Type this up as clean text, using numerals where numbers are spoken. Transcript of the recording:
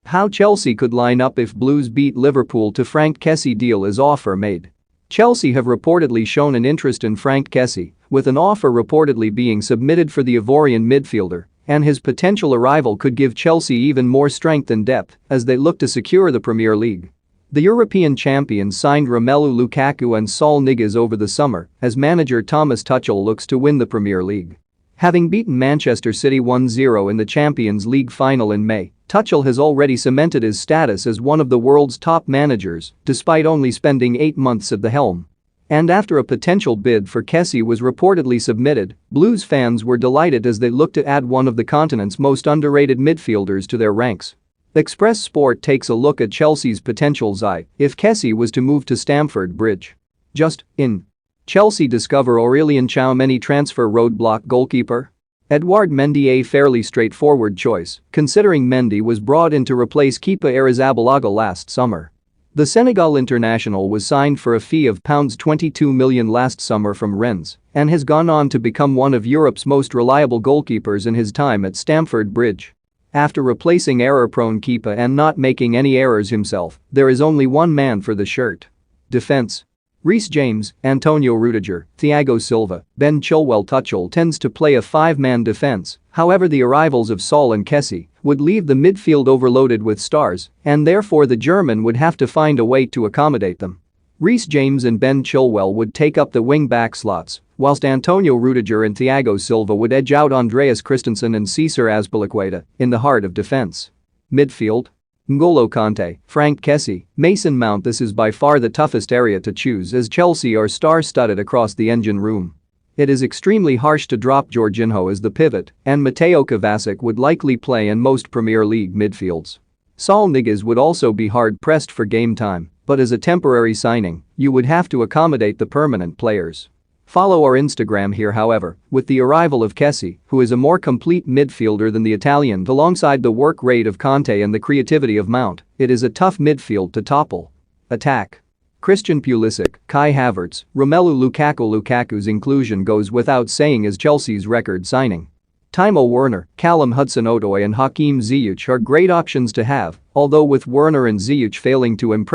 How Chelsea could line up if Blues beat Liverpool to Franck Kessie deal is offer made. Chelsea have reportedly shown an interest in Franck Kessie, with an offer reportedly being submitted for the Ivorian midfielder, and his potential arrival could give Chelsea even more strength and depth as they look to secure the Premier League. The European champions signed Romelu Lukaku and Saul Niguez over the summer as manager Thomas Tuchel looks to win the Premier League. Having beaten Manchester City 1-0 in the Champions League final in May, Tuchel has already cemented his status as one of the world's top managers despite only spending 8 months at the helm. And after a potential bid for Kessie was reportedly submitted, Blues fans were delighted as they looked to add one of the continent's most underrated midfielders to their ranks. Express Sport takes a look at Chelsea's potentials if Kessie was to move to Stamford Bridge. Just in. Chelsea discover Aurélien Tchouaméni transfer roadblock goalkeeper? Edouard Mendy a fairly straightforward choice, considering Mendy was brought in to replace Kepa Arrizabalaga last summer. The Senegal international was signed for a fee of £22 million last summer from Rennes and has gone on to become one of Europe's most reliable goalkeepers in his time at Stamford Bridge. After replacing error-prone Kepa and not making any errors himself, there is only one man for the shirt. Defense. Reece James, Antonio Rudiger, Thiago Silva, Ben Chilwell. Tuchel tends to play a five-man defense, however the arrivals of Saul and Kessie would leave the midfield overloaded with stars and therefore the German would have to find a way to accommodate them. Reece James and Ben Chilwell would take up the wing-back slots, whilst Antonio Rudiger and Thiago Silva would edge out Andreas Christensen and Cesar Azpilicueta in the heart of defense. Midfield. N'Golo Kanté, Franck Kessie, Mason Mount. This is by far the toughest area to choose as Chelsea are star-studded across the engine room. It is extremely harsh to drop Jorginho as the pivot, and Mateo Kovacic would likely play in most Premier League midfields. Saul Niguez would also be hard-pressed for game time, but as a temporary signing, you would have to accommodate the permanent players. Follow our Instagram here. However, with the arrival of Kessie, who is a more complete midfielder than the Italian alongside the work rate of Kanté and the creativity of Mount, it is a tough midfield to topple. Attack. Christian Pulisic, Kai Havertz, Romelu Lukaku. Lukaku's inclusion goes without saying as Chelsea's record signing. Timo Werner, Callum Hudson-Odoi and Hakim Ziyech are great options to have, although with Werner and Ziyech failing to impress